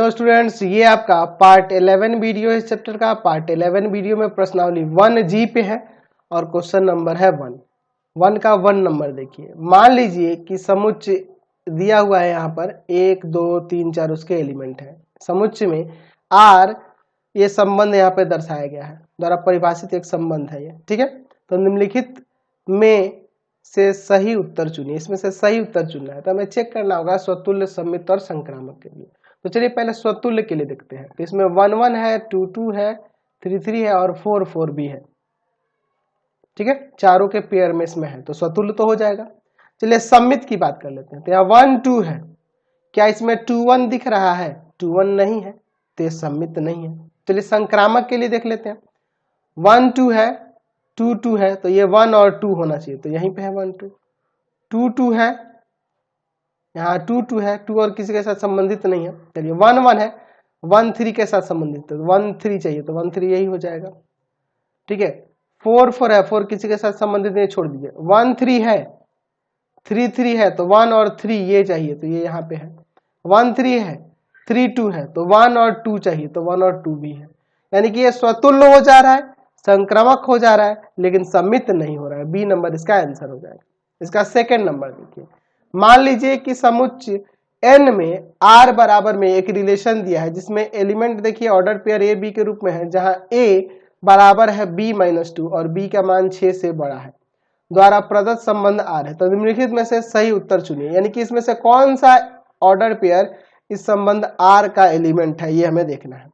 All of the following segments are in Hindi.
तो स्टूडेंट्स ये आपका पार्ट 11 वीडियो है इस चैप्टर का। पार्ट 11 वीडियो में प्रश्नावली 1G पे है और क्वेश्चन नंबर है 1 का 1 नंबर देखिए। मान लीजिए कि समुच्चय दिया हुआ है, यहाँ पर 1 2 3 4 उसके एलिमेंट है। समुच्चय में R ये संबंध यहाँ पे दर्शाया गया है, द्वारा परिभाषित एक संबंध है ये, ठीक है। तो निम्नलिखित में से सही उत्तर चुनिए, इसमें से सही उत्तर चुनना है। तो हमें चेक करना होगा स्वतुल्य, सममित और संक्रामक के लिए। तो चलिए पहले स्वतुल्य के लिए देखते हैं। तो इसमें 1 1 है, 2 2 है, 3 3 है और 4 4 भी है, ठीक है। चारों के पेयर में इसमें है तो स्वतुल्य तो हो जाएगा। चलिए सममित की बात कर लेते हैं। तो यहाँ 1 2 है, क्या इसमें 2 1 दिख रहा है? 2 1 नहीं है तो ये सममित नहीं है। चलिए संक्रामक के लिए देख लेते हैं। 1 2 है, 2 2 है, तो ये 1 और 2 होना चाहिए, तो यहीं पे है 1 2। 2 2 है, यहाँ 2 2 है, 2 और किसी के साथ संबंधित नहीं है। चलिए 1 1 है, 1 3 के साथ संबंधित है, 1 3 चाहिए तो 1 3 यही हो जाएगा, ठीक है। 4 4 है, 4 किसी के साथ संबंधित नहीं, छोड़ दीजिए। 1 3 है, 3 3 है, तो 1 और 3 ये चाहिए, तो ये यहाँ पे है। 1 3 है, 3 2 है, तो 1 और 2 चाहिए, तो 1 और 2 भी है। यानी कि ये स्वतुल्य हो जा रहा है, संक्रामक हो जा रहा है, लेकिन सममित नहीं हो रहा है। बी नंबर इसका आंसर हो जाएगा। इसका सेकंड नंबर देखिए। मान लीजिए कि समुच्चय n में r बराबर में एक रिलेशन दिया है जिसमें एलिमेंट देखिए ऑर्डर पेयर ए बी के रूप में है, जहां a बराबर है b - 2 और b का मान 6 से बड़ा है, द्वारा प्रदत्त संबंध r है। तो निम्नलिखित में से सही उत्तर चुनिए, यानी कि इसमें से कौन सा ऑर्डर पेयर इस संबंध r का एलिमेंट है, ये हमें देखना है।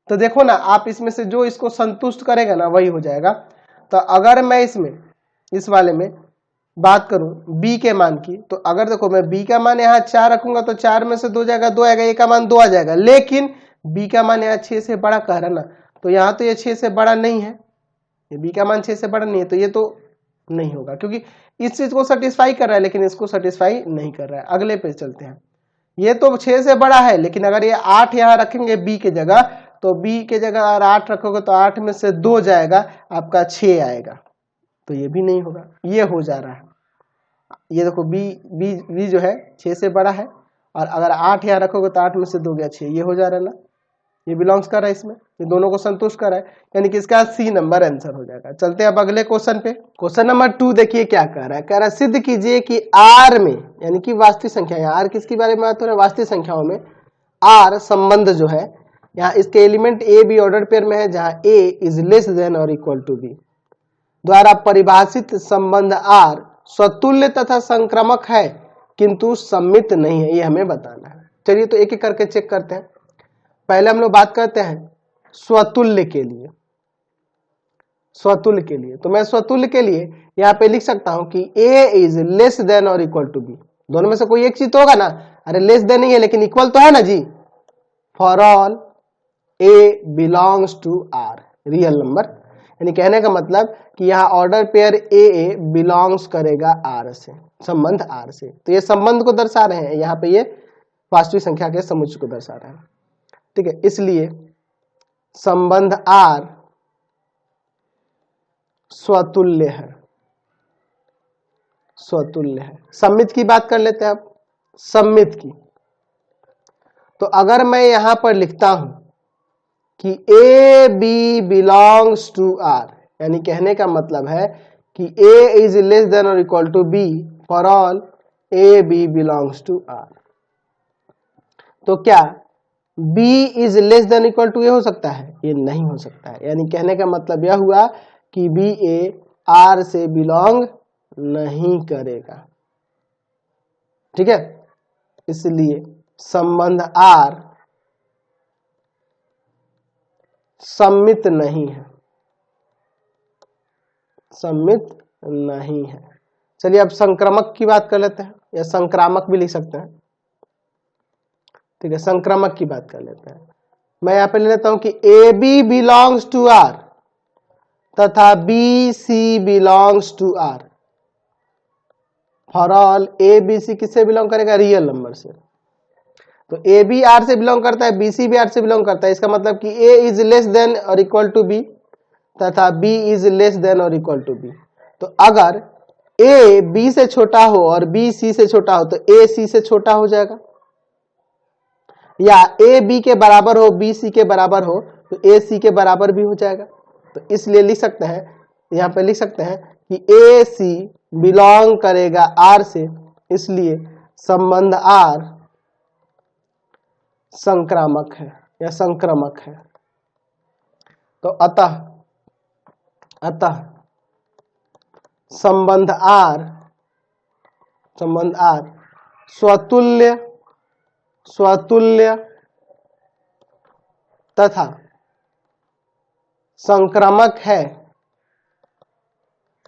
तो देखो ना, आप इसमें से जो इसको संतुष्ट करेगा ना वही हो जाएगा। तो अगर मैं इसमें इस वाले में बात करूं b के मान की, तो अगर देखो मैं b का मान यहाँ 4 रखूंगा तो 4 में से 2 जाएगा, 2 आएगा, a का मान 2 आ जाएगा। लेकिन b का मान यहाँ 6 से बड़ा कह रहा ना, तो यहाँ तो ये 6 से बड़ा नहीं है, ये b का मान 6 से बड़ा नहीं है, तो ये तो नहीं होगा, क्योंकि इस चीज को सेटिस्फाई कर रहा है लेकिन इसको सेटिस्फाई नहीं कर रहा है। अगले पे चलते हैं। ये तो 6 से बड़ा है, लेकिन अगर ये 8 यहाँ रखेंगे b के जगह, तो b के जगह अगर 8 रखोगे तो 8 में से 2 जाएगा, आपका 6 आएगा, तो ये भी नहीं होगा। ये हो जा रहा है, ये देखो b जो है 6 से बड़ा है, और अगर 8 यहाँ रखोगे तो 8 में से 2 गया 6, ये हो जा रहा है ना, ये बिलोंग्स कर रहा है इसमें, ये दोनों को संतुष्ट कर रहा है, यानी कि इसका सी नंबर आंसर हो जाएगा। चलते हैं अब अगले क्वेश्चन पे। क्वेश्चन नंबर 2 देखिए क्या कह रहा है। कह रहा है सिद्ध कीजिए कि r में, यानी कि वास्तविक संख्या, यहाँ r किसकी बारे में बात हो रहा है? वास्तविक संख्याओं में r संबंध जो है, यहाँ इसके element a b order pair में है, जहां a इज लेस देन और इक्वल टू b, द्वारा परिभाषित संबंध r स्वतुल्य तथा संक्रामक है किंतु सममित नहीं है, ये हमें बताना है। चलिए तो एक एक करके चेक करते हैं। पहले हम लोग बात करते हैं स्वतुल्य के लिए। स्वतुल्य के लिए तो मैं स्वतुल्य के लिए यहाँ पे लिख सकता हूं कि a इज लेस देन और इक्वल टू b। दोनों में से कोई एक चीज तो होगा ना, अरे लेस देन नहीं है लेकिन इक्वल तो है ना जी। For all a belongs to r, real number, यानी कहने का मतलब कि यहाँ ऑर्डर पेयर ए बिलोंग्स करेगा r से, संबंध r से। तो ये संबंध को दर्शा रहे हैं, यहाँ पे ये वास्तविक संख्या के समुच्चय को दर्शा रहे हैं, ठीक है। इसलिए संबंध r स्वतुल्य है, स्वतुल्य है। सममित की बात कर लेते हैं अब, सममित की। तो अगर मैं यहां पर लिखता हूं कि A B belongs to r, यानी कहने का मतलब है कि a इज लेस देन और equal to b for all a b belongs to r, तो क्या b is less than equal to A हो सकता है? ये नहीं हो सकता है। यानी कहने का मतलब यह हुआ कि b a r से बिलोंग नहीं करेगा, ठीक है। इसलिए संबंध r सममित नहीं है, सममित नहीं है। चलिए अब संक्रामक की बात कर लेते हैं, या संक्रामक भी लिख सकते हैं, ठीक है। संक्रामक की बात कर लेते हैं। मैं यहां पे ले लेता हूं कि A B belongs to R तथा B C belongs to R, for all A B C किससे बिलोंग करेगा? रियल नंबर से। तो ए बी आर से बिलोंग करता है, बी सी भी आर से बिलोंग करता है। इसका मतलब कि ए इज लेस देन और इक्वल टू बी तथा बी इज लेस देन और इक्वल टू बी। तो अगर ए बी से छोटा हो और बी सी से छोटा हो तो ए सी से छोटा हो जाएगा, या ए बी के बराबर हो, बी सी के बराबर हो, तो ए सी के बराबर भी हो जाएगा। तो इसलिए लिख सकते हैं, यहाँ पे लिख सकते हैं कि ए सी बिलोंग करेगा आर से, इसलिए संबंध आर संक्रामक है या संक्रमक है। तो अतः संबंध आर स्वतुल्य तथा संक्रामक है,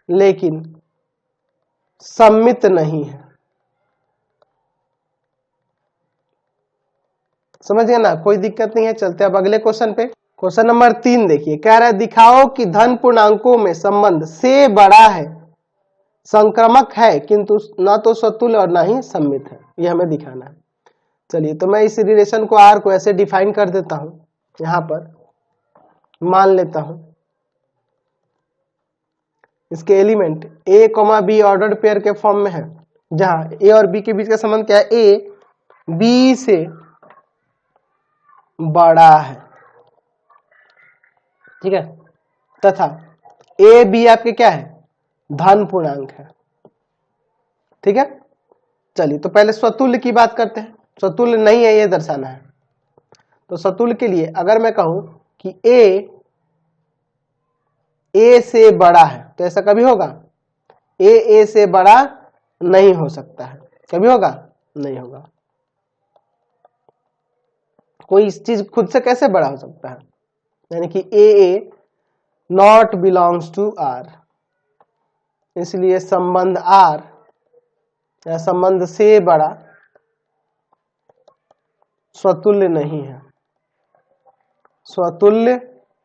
लेकिन सम्मित नहीं है। समझ गए ना, कोई दिक्कत नहीं है। चलते अब अगले क्वेश्चन पे। क्वेश्चन नंबर 3 देखिए, कह रहा है दिखाओ कि धन पूर्णांकों में संबंध से बड़ा है, संक्रमक है किंतु न तो स्वतुल्य और न ही सम्मित है। ये हमें दिखाना है। चलिए, तो मैं इस रिलेशन को आर को ऐसे डिफाइन कर देता हूं। यहां पर मान लेता हूं इसके element A comma be ordered pair के फॉर्म में है, जहां ए और बी के बीच का संबंध क्या है, ए बी से बड़ा है, ठीक है, तथा ए बी आपके क्या है, धन पूर्णांक है, ठीक है। चलिए, तो पहले स्वतुल्य की बात करते हैं। स्वतुल्य नहीं है ये दर्शाना है। तो स्वतुल्य के लिए अगर मैं कहूं कि ए से बड़ा है, तो ऐसा कभी होगा, ए से बड़ा नहीं हो सकता है। कभी होगा, नहीं होगा। कोई इस चीज खुद से कैसे बड़ा हो सकता है, यानी कि ए नॉट बिलोंग्स टू आर, इसलिए संबंध आर या संबंध से बड़ा स्वतुल्य नहीं है, स्वतुल्य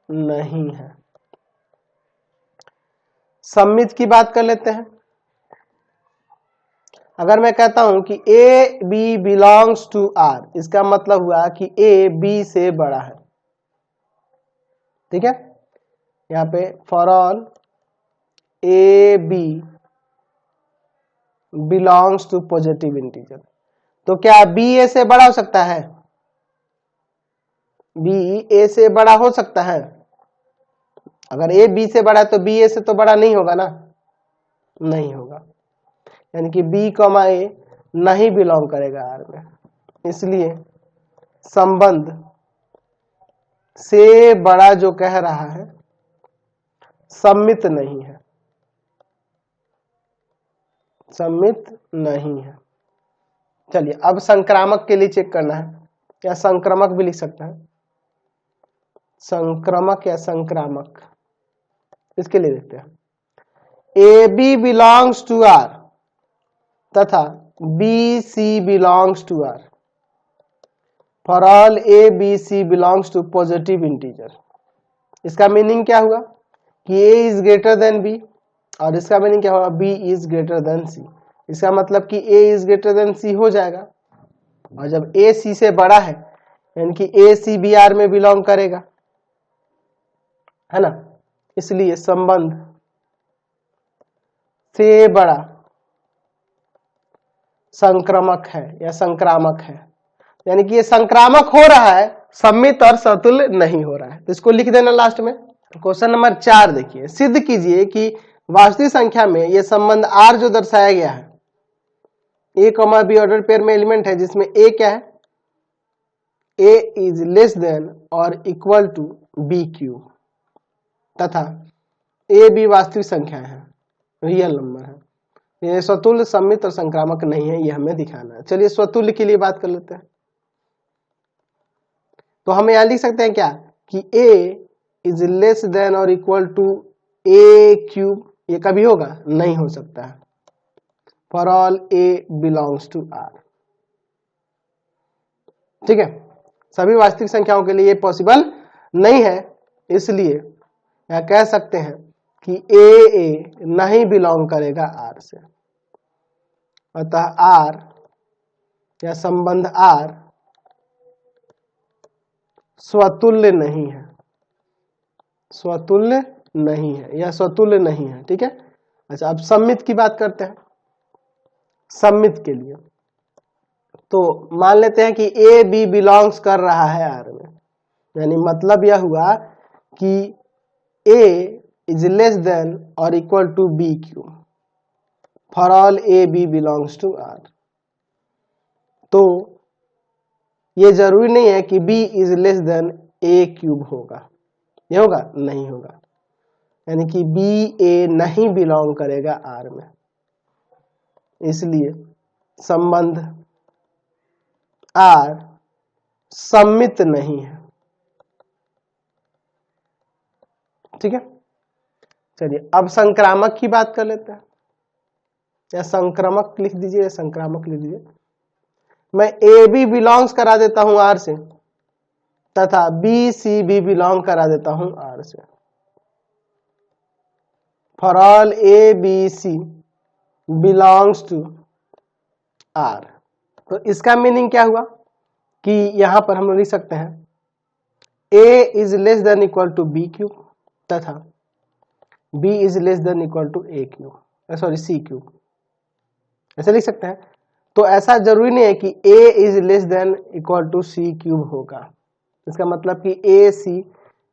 नहीं है। सम्मित की बात कर लेते हैं। अगर मैं कहता हूं कि A B belongs to R, इसका मतलब हुआ कि ए बी से बड़ा है, ठीक है। यहां पे for all A B belongs to positive integer, तो क्या बी ए से बड़ा हो सकता है, बी ए से बड़ा हो सकता है। अगर ए बी से बड़ा है तो बी ए से तो बड़ा नहीं होगा ना, नहीं होगा। यानी कि बी कॉमा ए नहीं बिलोंग करेगा आर में, इसलिए संबंध से बड़ा जो कह रहा है सम्मित नहीं है, सम्मित नहीं है। चलिए, अब संक्रामक के लिए चेक करना है, या संक्रमक भी लिख सकता है, संक्रमक या संक्रामक, इसके लिए देखते हैं। A B belongs to R तथा B C belongs to R, for all A B C belongs to positive integer. इसका मीनिंग क्या हुआ कि ए इज ग्रेटर देन बी, और इसका मीनिंग क्या हुआ, B is greater than C. इसका मतलब कि ए इज ग्रेटर देन सी हो जाएगा, और जब ए सी से बड़ा है यानी कि ए सी बी आर में बिलोंग करेगा, है ना। इसलिए संबंध से बड़ा संक्रमक है या संक्रामक है, यानी कि ये संक्रामक हो रहा है, सम्मित और स्वतुल्य नहीं हो रहा है। तो इसको लिख देना लास्ट में। क्वेश्चन नंबर 4 देखिए, सिद्ध कीजिए कि वास्तविक संख्या में ये संबंध आर जो दर्शाया गया है, ए कॉमा बी ऑर्डर पेयर में एलिमेंट है जिसमें ए क्या है, ए इज लेस देन और इक्वल टू बी क्यू, तथा ए बी वास्तविक संख्या है, रियल नंबर है। ये स्वतुल्य, सम्मित और संक्रामक नहीं है, ये हमें दिखाना है। चलिए, स्वतुल्य के लिए बात कर लेते हैं। तो हम यहां लिख सकते हैं क्या कि ए इज लेस देन और इक्वल टू ए क्यूब। ये कभी होगा, नहीं हो सकता है, for all a belongs to R, ठीक है। सभी वास्तविक संख्याओं के लिए ये पॉसिबल नहीं है, इसलिए यहां कह सकते हैं कि ए नहीं बिलोंग करेगा आर से, अतः आर या संबंध आर स्वतुल्य नहीं है, स्वतुल्य नहीं है या स्वतुल्य नहीं है, ठीक है। अच्छा, अब सम्मित की बात करते हैं। सम्मित के लिए तो मान लेते हैं कि ए बी बिलोंग्स कर रहा है आर में, यानी मतलब यह हुआ कि ए इज लेस देन और equal to B cube for all A B belongs to R. तो ये जरूरी नहीं है कि b is less than a cube होगा, ये होगा नहीं होगा, यानी कि बी ए नहीं बिलोंग करेगा आर में, इसलिए संबंध आर सम्मित नहीं है। ठीक है, चलिए अब संक्रामक की बात कर लेते हैं, या संक्रामक लिख दीजिए, संक्रामक लिख दीजिए। मैं ए बी बिलोंग्स करा देता हूं आर से तथा बी सी भी बिलोंग करा देता हूं आर से, for all A B C belongs to R. तो इसका मीनिंग क्या हुआ कि यहां पर हम लोग लिख सकते हैं A is less than equal to B cube तथा B is less than equal to A cube, sorry C cube, ऐसे लिख सकते हैं। तो ऐसा जरूरी नहीं है कि ए is less than equal to C cube होगा, इसका मतलब कि ए सी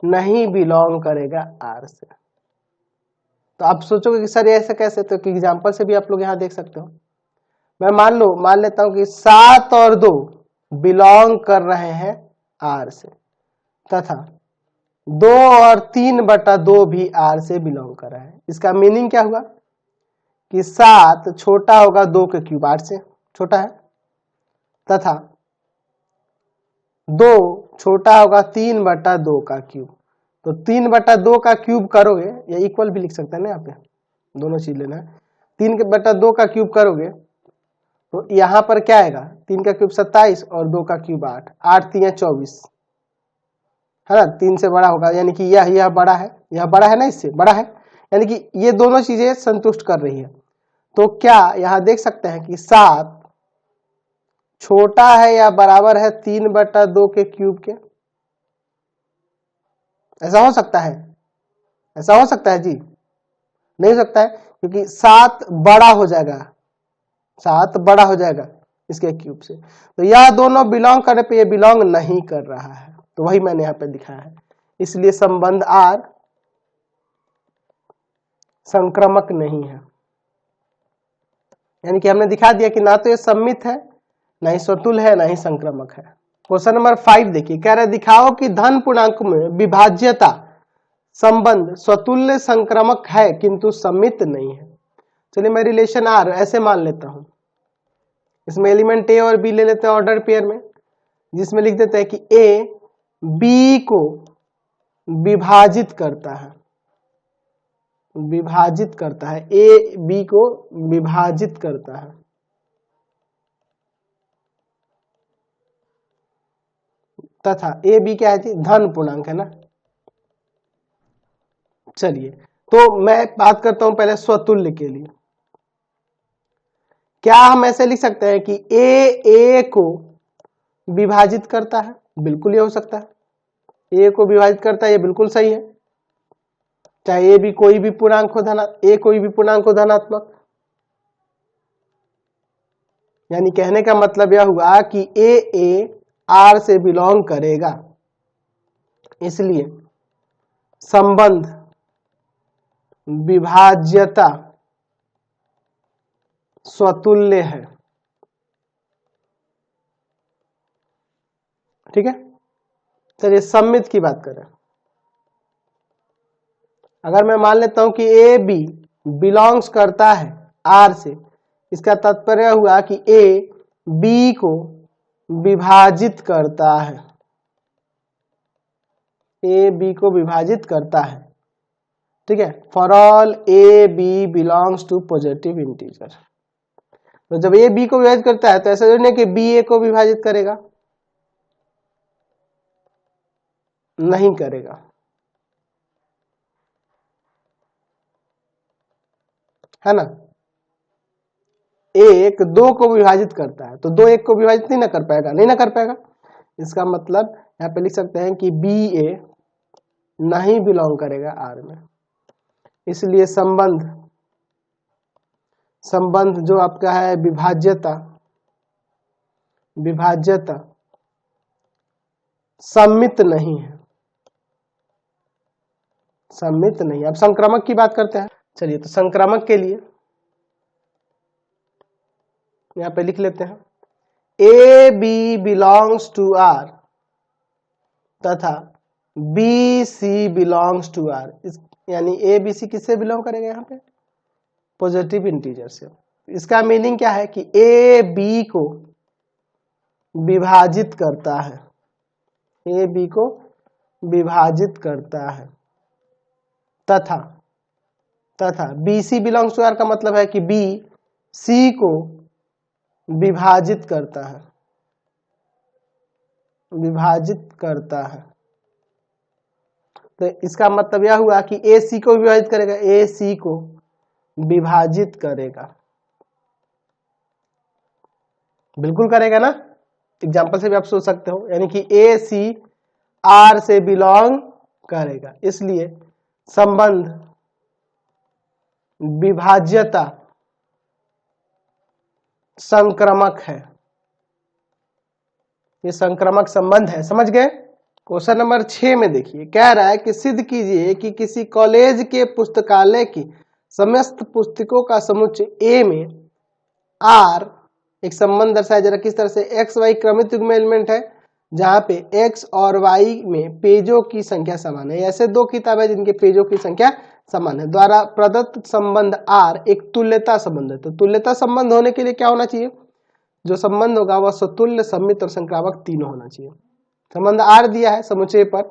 नहीं बिलोंग करेगा आर से। तो आप सोचोगे कि सर ऐसे कैसे, तो एग्जांपल से भी आप लोग यहां देख सकते हो। मैं मान लेता हूं कि 7 और 2 बिलोंग कर रहे हैं आर से तथा 2 और 3/2 भी आर से बिलोंग कर रहे हैं। इसका मीनिंग क्या हुआ कि 7 छोटा होगा 2 के क्यूब, 8 से छोटा है, तथा 2 छोटा होगा 3/2 का क्यूब। तो 3/2 का क्यूब करोगे, या इक्वल भी लिख सकते हैं ना, यहाँ पे दोनों चीज लेना है। 3/2 का क्यूब करोगे तो यहां पर क्या आएगा, 3 का क्यूब 27 और 2 का क्यूब 8, 8 3 24 है ना, 3 से बड़ा होगा, यानी कि यह बड़ा है, यह बड़ा है ना, इससे बड़ा है, यानी कि ये दोनों चीजें संतुष्ट कर रही है। तो क्या यहां देख सकते हैं कि 7 छोटा है या बराबर है 3/2 के क्यूब के? ऐसा हो सकता है, ऐसा हो सकता है जी? नहीं हो सकता है, क्योंकि 7 बड़ा हो जाएगा, 7 बड़ा हो जाएगा इसके क्यूब से। तो यह दोनों बिलोंग करने पे ये बिलोंग नहीं कर रहा है, तो वही मैंने यहाँ पे दिखाया है। इसलिए संबंध आर संक्रामक नहीं है, यानी कि हमने दिखा दिया कि ना तो ये सम्मित है, ना ही स्वतुल्य है, ना ही संक्रामक है। क्वेश्चन नंबर 5 देखिए, कह रहे दिखाओ कि धन पूर्णांक में विभाज्यता संबंध स्वतुल्य संक्रामक है किंतु सम्मित नहीं है। चलिए मैं रिलेशन आर ऐसे मान लेता हूं, इसमें एलिमेंट ए और बी ले लेते हैं ऑर्डर पेयर में, जिसमें लिख देते हैं कि ए बी को विभाजित करता है, विभाजित करता है, ए बी को विभाजित करता है, तथा ए बी क्या है जी, धन पूर्णांक है ना। चलिए तो मैं बात करता हूं पहले स्वतुल्य के लिए। क्या हम ऐसे लिख सकते हैं कि ए को विभाजित करता है? बिल्कुल ये हो सकता है, ए को विभाजित करता है, ये बिल्कुल सही है, चाहे ए भी कोई भी पूर्णांक हो धनात्मक। यानी कहने का मतलब यह हुआ कि ए आर से बिलोंग करेगा, इसलिए संबंध विभाज्यता स्वतुल्य है। ठीक है, चलिए सम्मित की बात करें। अगर मैं मान लेता हूं कि ए बी बिलोंग्स करता है आर से, इसका तात्पर्य हुआ कि ए बी को विभाजित करता है, ए बी को विभाजित करता है। ठीक है, for all A B belongs to positive integer. तो जब ए बी को विभाजित करता है तो ऐसा नहीं कि बी ए को विभाजित करेगा, नहीं करेगा, है ना। एक 2 को विभाजित करता है तो 2 1 को विभाजित नहीं ना कर पाएगा, नहीं ना कर पाएगा। इसका मतलब यहाँ पे लिख सकते हैं कि बी ए नहीं बिलोंग करेगा आर में, इसलिए संबंध जो आपका है विभाज्यता विभाज्यता सममित नहीं है, सममित नहीं। अब संक्रामक की बात करते हैं। चलिए, तो संक्रामक के लिए यहां पे लिख लेते हैं A B belongs to R तथा B C belongs to R, यानी ए बी सी किससे बिलोंग करेगा? यहाँ पे पॉजिटिव इंटीजर से। इसका मीनिंग क्या है कि ए बी को विभाजित करता है, ए बी को विभाजित करता है तथा B C belongs to R का मतलब है कि बी सी को विभाजित करता है, विभाजित करता है। तो इसका मतलब यह हुआ कि ए सी को विभाजित करेगा, ए सी को विभाजित करेगा, बिल्कुल करेगा ना। एग्जाम्पल से भी आप सोच सकते हो, यानी कि ए सी आर से बिलोंग करेगा, इसलिए संबंध विभाज्यता संक्रमक है, ये संक्रमक संबंध है। समझ गए? क्वेश्चन नंबर 6 में देखिए, कह रहा है कि सिद्ध कीजिए कि किसी कॉलेज के पुस्तकालय की समस्त पुस्तकों का समुच्चय ए में आर एक संबंध दर्शाया जा रहा है। किस तरह से? एक्स वाई क्रमिक युग्म एलिमेंट है, जहां पे एक्स और वाई में पेजों की संख्या समान है। ऐसे दो किताबें जिनके पेजों की संख्या समान है, द्वारा प्रदत्त संबंध आर एक तुल्यता संबंध है। तो तुल्यता संबंध होने के लिए क्या होना चाहिए? जो संबंध होगा वह स्वतुल्य, सममित और संक्रामक तीनों होना चाहिए। संबंध आर दिया है समुच्चय पर,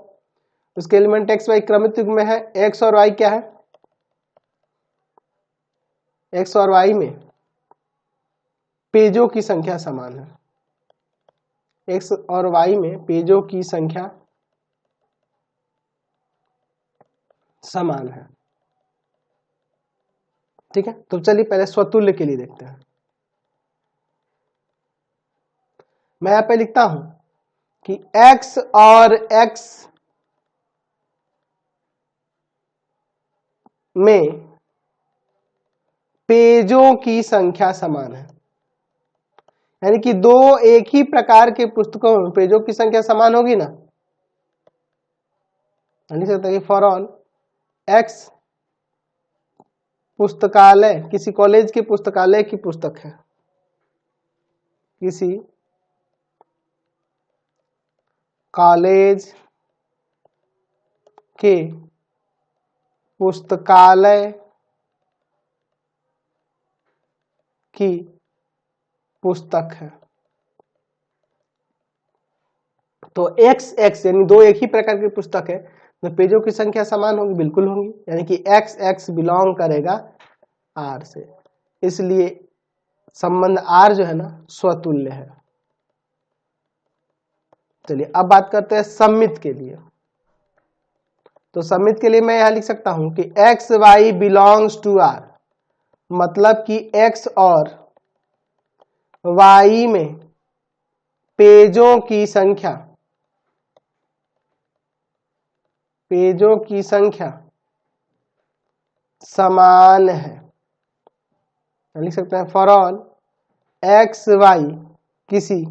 उसके एलिमेंट एक्स वाई क्रमिक युग्म में है। एक्स और वाई क्या है? एक्स और वाई में पेजों की संख्या समान है, एक्स और वाई में पेजों की संख्या समान है। ठीक है, तो चलिए पहले स्वतुल्य के लिए देखते हैं। मैं यहां पे लिखता हूं कि x और x में पेजों की संख्या समान है, यानी कि दो एक ही प्रकार के पुस्तकों में पेजों की संख्या समान होगी ना। लिख सकते हैं कि फॉर ऑल x पुस्तकालय, किसी कॉलेज के पुस्तकालय की पुस्तक है, किसी कॉलेज के पुस्तकालय की पुस्तक है। तो x x यानी दो एक ही प्रकार की पुस्तक है, तो पेजों की संख्या समान होगी, बिल्कुल होगी, यानी कि x x बिलोंग करेगा r से, इसलिए संबंध r जो है ना स्वतुल्य है। चलिए अब बात करते हैं सममित के लिए। तो सममित के लिए मैं यहां लिख सकता हूं कि x y belongs to R, मतलब कि x और y में पेजों की संख्या, पेजों की संख्या समान है। लिख सकते हैं फॉर ऑल एक्स वाई किसी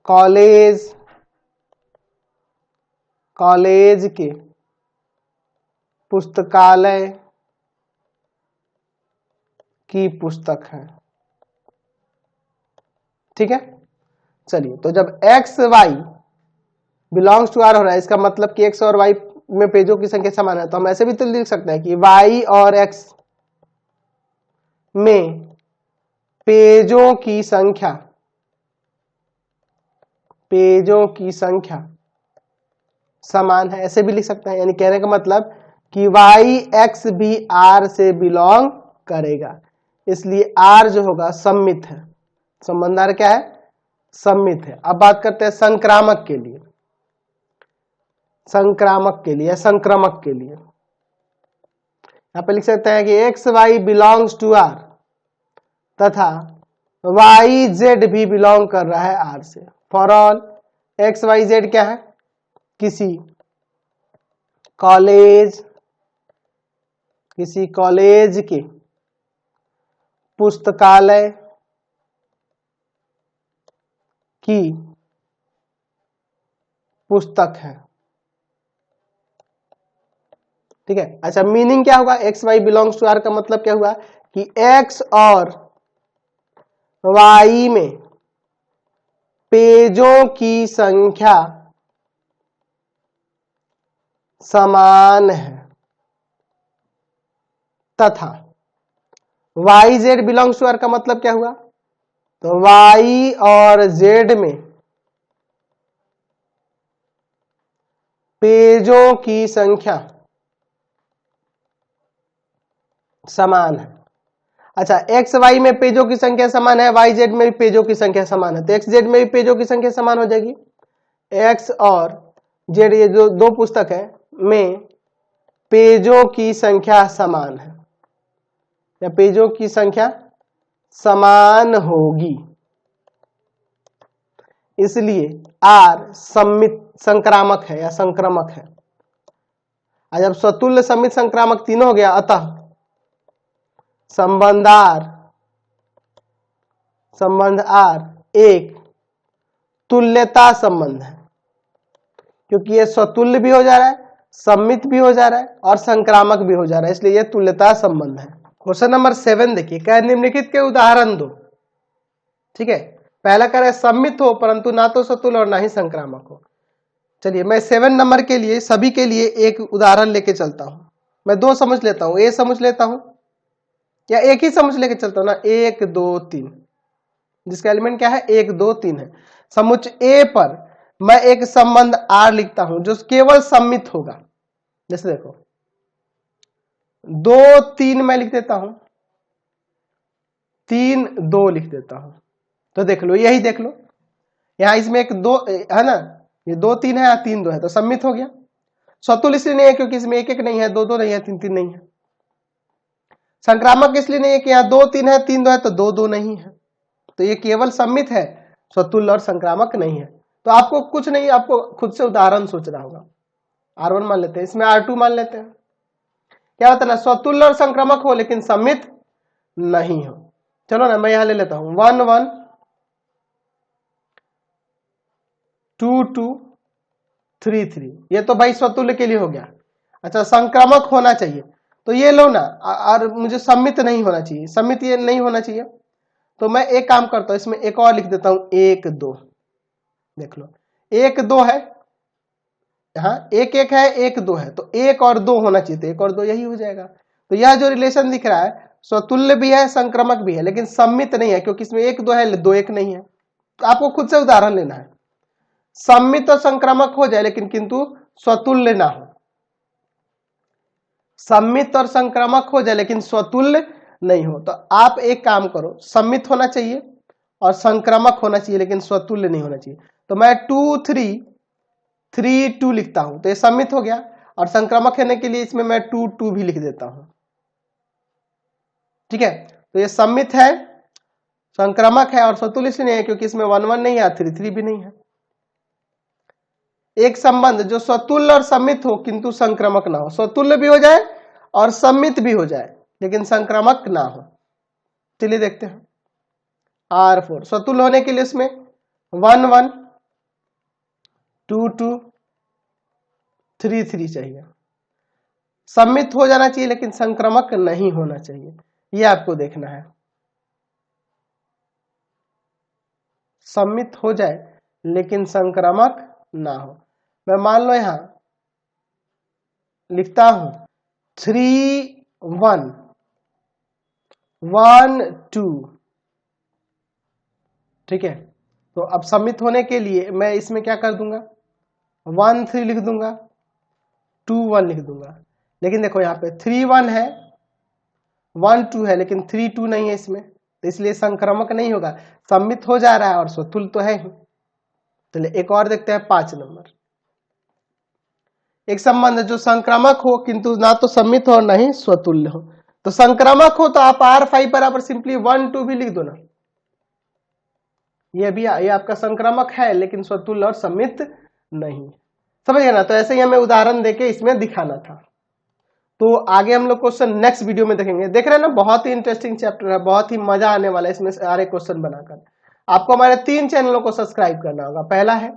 कॉलेज के पुस्तकालय की पुस्तक है। ठीक है, चलिए, तो जब x y belongs to R हो रहा है, इसका मतलब कि एक्स और वाई में पेजों की संख्या समान है, तो हम ऐसे भी तो लिख सकते हैं कि वाई और एक्स में पेजों की संख्या समान है, ऐसे भी लिख सकते हैं। यानी कहने का मतलब कि वाई एक्स भी आर से बिलोंग करेगा, इसलिए आर जो होगा सममित है। संबंध आर क्या है? सममित है। अब बात करते हैं संक्रामक के लिए, संक्रामक के लिए, संक्रमक के लिए यहां पे लिख सकते हैं कि x y belongs to R तथा वाई जेड भी बिलोंग कर रहा है आर से। For all x y z क्या है? किसी कॉलेज के पुस्तकालय की पुस्तक है। ठीक है, अच्छा मीनिंग क्या होगा, x y belongs to R का मतलब क्या हुआ कि एक्स और वाई में पेजों की संख्या समान है तथा y z belongs to R का मतलब क्या हुआ, तो वाई और जेड में पेजों की संख्या समान है। अच्छा एक्स वाई में पेजों की संख्या समान है, वाई जेड में भी पेजों की संख्या समान है, तो एक्स जेड में भी पेजों की संख्या समान हो जाएगी। एक्स और जेड ये जो दो पुस्तक है में पेजों की संख्या समान है या पेजों की संख्या समान होगी, इसलिए आर सम्मित संक्रामक है या संक्रामक है। जब स्वतुल्य सम्मित संक्रामक तीनों हो गया, अतः संबंध आर एक तुल्यता संबंध है, क्योंकि ये स्वतुल्य भी हो जा रहा है, सम्मित भी हो जा रहा है और संक्रामक भी हो जा रहा है, इसलिए यह तुल्यता संबंध है। क्वेश्चन नंबर 7 देखिए, क्या निम्नलिखित के उदाहरण दो। ठीक है, पहला कह रहा है सम्मित हो परंतु ना तो स्वतुल्य और ना ही संक्रामक हो। चलिए मैं 7 नंबर के लिए सभी के लिए एक उदाहरण लेके चलता हूं। मैं दो समझ लेता हूं, ए समझ लेता हूं या एक ही समझ लेके चलता हूं ना, 1 2 3, जिसका एलिमेंट क्या है 1 2 3 है। समुच्चय ए पर मैं एक संबंध आर लिखता हूं जो केवल सम्मित होगा। जैसे देखो 2 3 मैं लिख देता हूं, 3 2 लिख देता हूं, तो देख लो यही देख लो, यहां इसमें एक 2 है ना, ये 2 3 है या 3 2 है, तो सम्मित हो गया। स्वतुल्य इसलिए नहीं है क्योंकि इसमें 1 1 नहीं है, 2 2 नहीं है, 3 3 नहीं है। संक्रामक इसलिए नहीं है कि यहाँ 2 3 है 3 2 है, तो 2 2 नहीं है, तो ये केवल सम्मित है, स्वतुल्य और संक्रामक नहीं है। तो आपको कुछ नहीं, आपको खुद से उदाहरण सोचना होगा। R1 मान लेते हैं, इसमें R2 मान लेते हैं। क्या होता है ना, स्वतुल्य और संक्रामक हो लेकिन सम्मित नहीं हो। चलो ना मैं यहां ले लेता हूं 1 1 2 2 3 3, ये तो भाई स्वतुल्य के लिए हो गया। अच्छा संक्रामक होना चाहिए, तो ये लो ना, और मुझे सम्मित नहीं होना चाहिए, सम्मित ये नहीं होना चाहिए, तो मैं एक काम करता हूं, इसमें एक और लिख देता हूं 1 2। देख लो 1 2 है, हाँ 1 1 है 1 2 है, तो 1 और 2 होना चाहिए, तो 1 और 2 यही हो जाएगा। तो यह जो रिलेशन दिख रहा है स्वतुल्य भी है संक्रामक भी है, लेकिन सम्मित नहीं है क्योंकि इसमें 1 2 है 2 1 नहीं है। तो आपको खुद से उदाहरण लेना है, सम्मित और संक्रामक हो जाए लेकिन किंतु स्वतुल्य ना हो, सम्मित और संक्रामक हो जाए लेकिन स्वतुल्य नहीं हो। तो आप एक काम करो, सम्मित होना चाहिए और संक्रामक होना चाहिए लेकिन स्वतुल्य नहीं होना चाहिए। तो मैं 2 3 3 2 लिखता हूं, तो ये सम्मित हो गया, और संक्रामक होने के लिए इसमें मैं 2 2 भी लिख देता हूं। ठीक है, तो ये सम्मित है, संक्रामक है और स्वतुल्य इसलिए नहीं है क्योंकि इसमें 1 1 नहीं है, 3 3 भी नहीं है। एक संबंध जो स्वतुल्य और सम्मित हो किंतु संक्रामक ना हो, स्वतुल्य भी हो जाए और सम्मित भी हो जाए लेकिन संक्रामक ना हो। चलिए देखते हैं R4, स्वतुल्य होने के लिए इसमें 1 1 2 2 3 3 चाहिए, सम्मित हो जाना चाहिए लेकिन संक्रामक नहीं होना चाहिए, ये आपको देखना है। सम्मित हो जाए लेकिन संक्रामक ना हो। मैं मान लो यहां लिखता हूं 3 1 1 2, ठीक है, तो अब सम्मित होने के लिए मैं इसमें क्या कर दूंगा 1 3 लिख दूंगा, 2 1 लिख दूंगा। लेकिन देखो यहाँ पे 3 1 है 1 2 है लेकिन 3 2 नहीं है इसमें, तो इसलिए संक्रामक नहीं होगा, सम्मित हो जा रहा है और स्वतुल्य तो है ही। चलिए एक और देखते हैं 5 नंबर, एक संबंध जो संक्रामक हो किंतु ना तो सम्मित हो ना ही स्वतुल्य हो। तो संक्रामक हो तो आप R5 बराबर सिंपली 1 2 भी लिख दो ना, ये आपका संक्रामक है लेकिन स्वतुल्य और सम्मित नहीं, समझ गए ना। तो ऐसे ही हमें उदाहरण देके इसमें दिखाना था। तो आगे हम लोग क्वेश्चन नेक्स्ट वीडियो में देखेंगे। देख रहे हैं ना, बहुत ही इंटरेस्टिंग चैप्टर है, बहुत ही मजा आने वाला है इसमें सारे क्वेश्चन बनाकर। आपको हमारे 3 चैनलों को सब्सक्राइब करना होगा। पहला है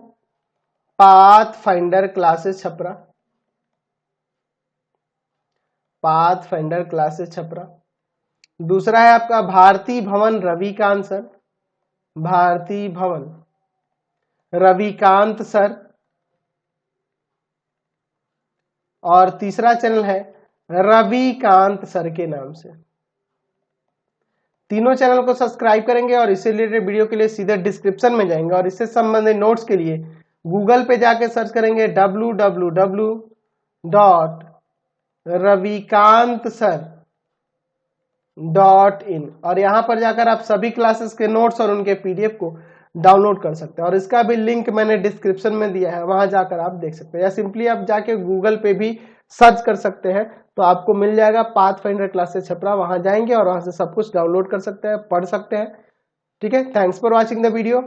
path finder classes Chhapra, path finder classes Chhapra. दूसरा है आपका भारती भवन रविकांत सर, भारती भवन रविकांत सर। और तीसरा चैनल है रविकांत सर के नाम से। तीनों चैनल को सब्सक्राइब करेंगे और इससे रिलेटेड वीडियो के लिए सीधे डिस्क्रिप्शन में जाएंगे और इससे संबंधित नोट्स के लिए गूगल पे जाके सर्च करेंगे www.ravikantsir.in और यहां पर जाकर आप सभी क्लासेस के नोट्स और उनके पीडीएफ को डाउनलोड कर सकते हैं और इसका भी लिंक मैंने डिस्क्रिप्शन में दिया है, वहां जाकर आप देख सकते हैं या सिंपली आप जाके गूगल पे भी सर्च कर सकते हैं तो आपको मिल जाएगा पाथ फाइंडर क्लासेस छपरा। वहां जाएंगे और वहां से सब कुछ डाउनलोड कर सकते हैं, पढ़ सकते हैं। ठीक है, thanks for watching the video.